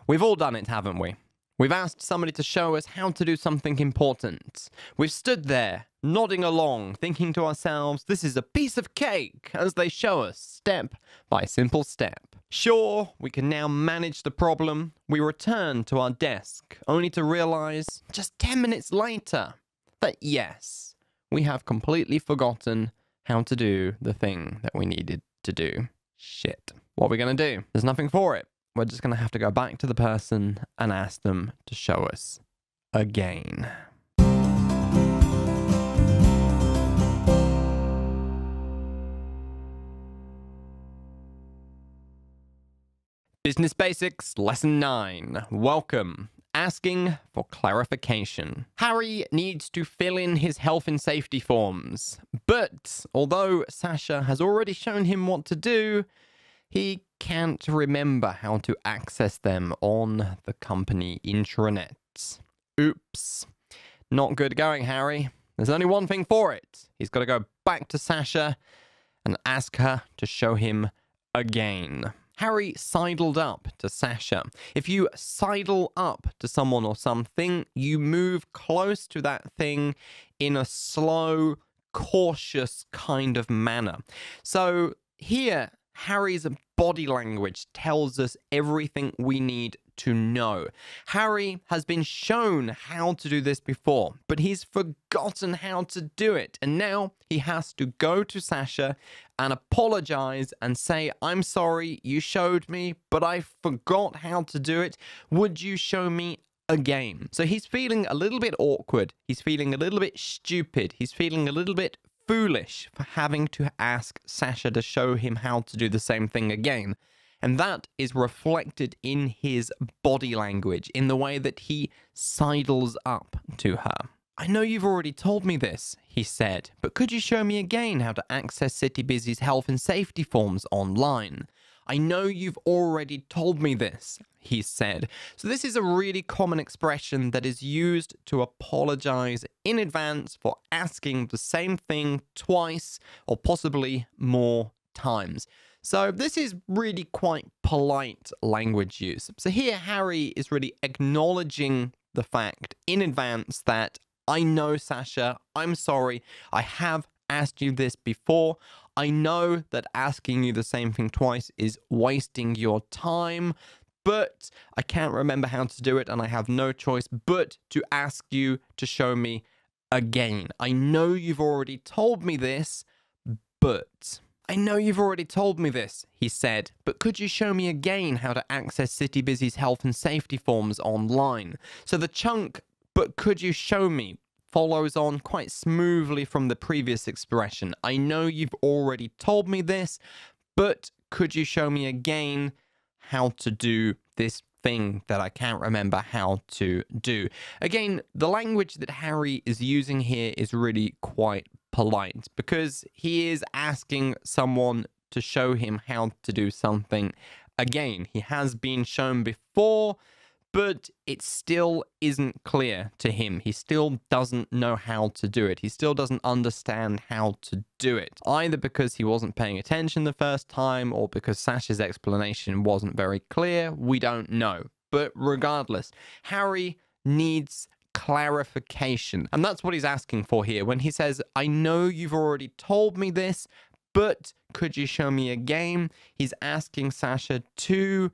We've all done it, haven't we? We've asked somebody to show us how to do something important. We've stood there, nodding along, thinking to ourselves, this is a piece of cake, as they show us, step by simple step. Sure, we can now manage the problem. We return to our desk, only to realize, just 10 minutes later, that yes, we have completely forgotten how to do the thing that we needed to do. Shit. What are we going to do? There's nothing for it. We're just going to have to go back to the person and ask them to show us again. Business Basics, Lesson 9. Welcome. Asking for clarification. Harry needs to fill in his health and safety forms, but although Sasha has already shown him what to do, he can't remember how to access them on the company intranet. Oops. Not good going, Harry. There's only one thing for it. He's got to go back to Sasha and ask her to show him again. Harry sidled up to Sasha. If you sidle up to someone or something, you move close to that thing in a slow, cautious kind of manner. So here, Harry's body language tells us everything we need to know. Harry has been shown how to do this before, but he's forgotten how to do it. And now he has to go to Sasha and apologize and say, I'm sorry, you showed me, but I forgot how to do it. Would you show me again? So he's feeling a little bit awkward. He's feeling a little bit stupid. He's feeling a little bit foolish for having to ask Sasha to show him how to do the same thing again. And that is reflected in his body language, in the way that he sidles up to her. I know you've already told me this, he said, but could you show me again how to access CityBusy's health and safety forms online? I know you've already told me this, he said. So this is a really common expression that is used to apologize in advance for asking the same thing twice or possibly more times. So this is really quite polite language use. So here Harry is really acknowledging the fact in advance that I know, Sasha, I'm sorry, I have asked you this before. I know that asking you the same thing twice is wasting your time, but I can't remember how to do it and I have no choice but to ask you to show me again. I know you've already told me this, but... I know you've already told me this, he said, but could you show me again how to access CityBusy's health and safety forms online? So the chunk, but could you show me, follows on quite smoothly from the previous expression. I know you've already told me this, but could you show me again how to do this thing that I can't remember how to do? Again, the language that Harry is using here is really quite polite because he is asking someone to show him how to do something again. He has been shown before, but it still isn't clear to him. He still doesn't know how to do it. He still doesn't understand how to do it, either because he wasn't paying attention the first time or because Sasha's explanation wasn't very clear. We don't know. But regardless, Harry needs clarification. And that's what he's asking for here when he says, I know you've already told me this, but could you show me again? He's asking Sasha to,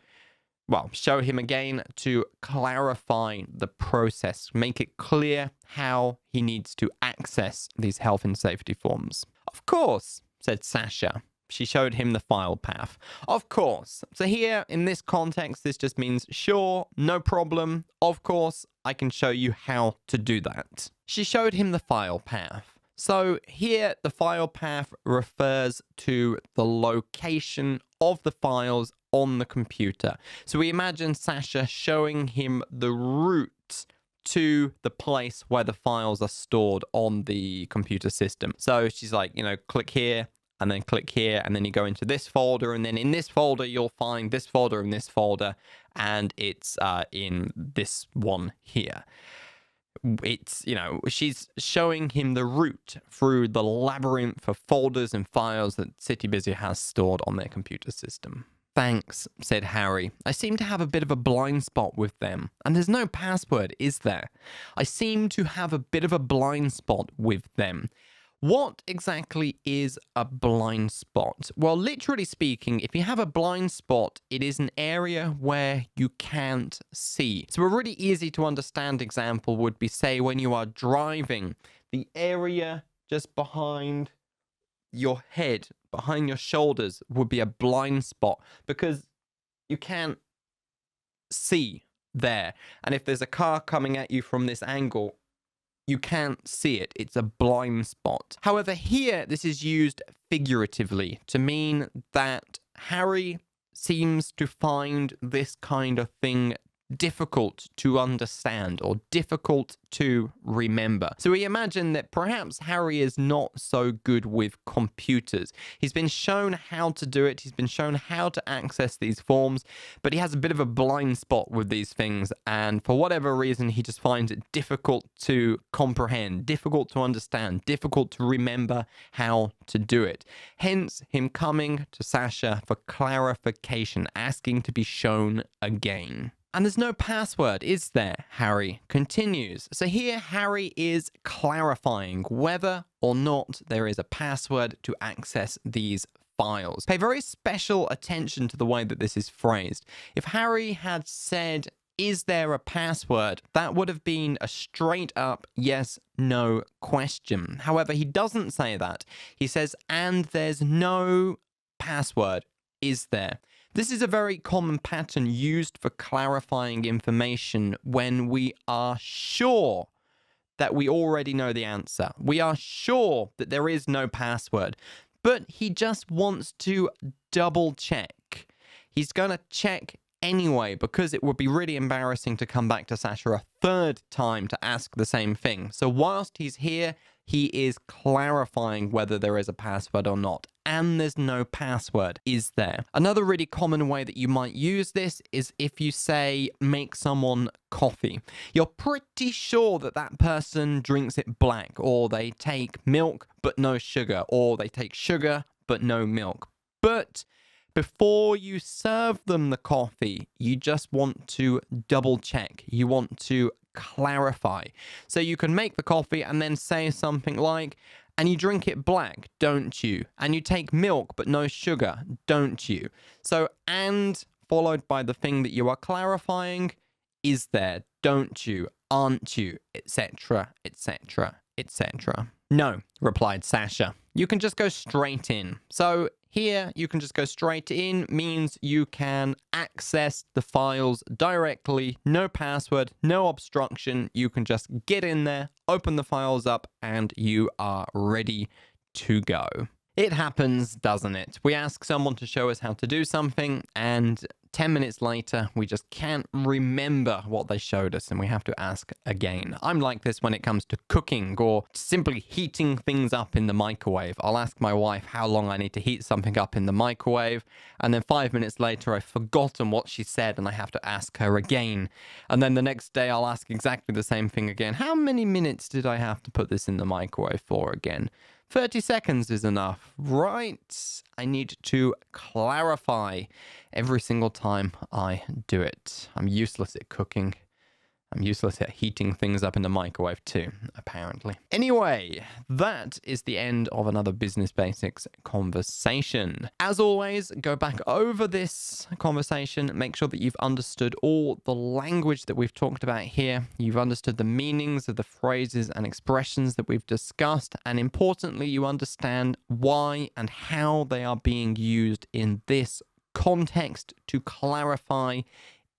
well, show him again to clarify the process, make it clear how he needs to access these health and safety forms. Of course, said Sasha. She showed him the file path. Of course. So here, in this context, this just means, sure, no problem. Of course, I can show you how to do that. She showed him the file path. So here, the file path refers to the location of the files on the computer. So we imagine Sasha showing him the route to the place where the files are stored on the computer system. So she's like, you know, click here, and then click here, and then you go into this folder, and then in this folder, you'll find this folder and this folder, and it's in this one here. It's, you know, she's showing him the route through the labyrinth of folders and files that CityBusy has stored on their computer system. Thanks, said Harry. I seem to have a bit of a blind spot with them. And there's no password, is there? I seem to have a bit of a blind spot with them. What exactly is a blind spot? Well, literally speaking, if you have a blind spot, it is an area where you can't see. So a really easy to understand example would be, say, when you are driving, the area just behind your head, behind your shoulders, would be a blind spot because you can't see there. And if there's a car coming at you from this angle, you can't see it. It's a blind spot. However, here, this is used figuratively to mean that Harry seems to find this kind of thing difficult to understand or difficult to remember. So we imagine that perhaps Harry is not so good with computers. He's been shown how to do it. He's been shown how to access these forms, but he has a bit of a blind spot with these things. And for whatever reason, he just finds it difficult to comprehend, difficult to understand, difficult to remember how to do it. Hence him coming to Sasha for clarification, asking to be shown again. And there's no password, is there? Harry continues. So here, Harry is clarifying whether or not there is a password to access these files. Pay very special attention to the way that this is phrased. If Harry had said, "Is there a password?" that would have been a straight up yes, no question. However, he doesn't say that. He says, "And there's no password, is there?" This is a very common pattern used for clarifying information when we are sure that we already know the answer. We are sure that there is no password, but he just wants to double check. He's going to check anyway because it would be really embarrassing to come back to Sasha a third time to ask the same thing. So whilst he's here, he is clarifying whether there is a password or not. And there's no password, is there? Another really common way that you might use this is if you say, make someone coffee. You're pretty sure that that person drinks it black, or they take milk but no sugar, or they take sugar but no milk. But before you serve them the coffee, you just want to double check. You want to clarify. So you can make the coffee and then say something like, "And you drink it black, don't you? And you take milk but no sugar, don't you?" So, and followed by the thing that you are clarifying, is there, don't you, aren't you, etc., etc., etc. "No," replied Sasha. "You can just go straight in." So here, you can just go straight in means you can access the files directly, no password, no obstruction. You can just get in there, open the files up, and you are ready to go. It happens, doesn't it? We ask someone to show us how to do something, and 10 minutes later, we just can't remember what they showed us, and we have to ask again. I'm like this when it comes to cooking or simply heating things up in the microwave. I'll ask my wife how long I need to heat something up in the microwave, and then 5 minutes later, I've forgotten what she said, and I have to ask her again. And then the next day, I'll ask exactly the same thing again. How many minutes did I have to put this in the microwave for again? 30 seconds is enough, right? I need to clarify every single time I do it. I'm useless at cooking. I'm useless at heating things up in the microwave too, apparently. Anyway, that is the end of another Business Basics conversation. As always, go back over this conversation, make sure that you've understood all the language that we've talked about here. You've understood the meanings of the phrases and expressions that we've discussed, and importantly, you understand why and how they are being used in this context to clarify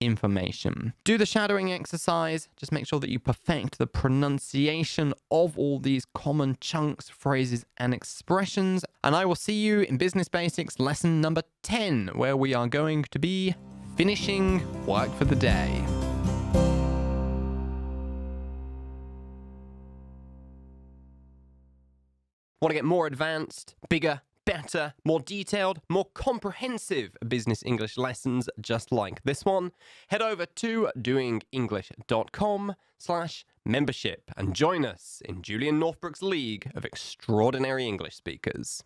information. Do the shadowing exercise. Just make sure that you perfect the pronunciation of all these common chunks, phrases, and expressions. And I will see you in Business Basics lesson number 10, where we are going to be finishing work for the day. Want to get more advanced, bigger, better, more detailed, more comprehensive business English lessons just like this one? Head over to doingenglish.com/membership and join us in Julian Northbrook's League of Extraordinary English Speakers.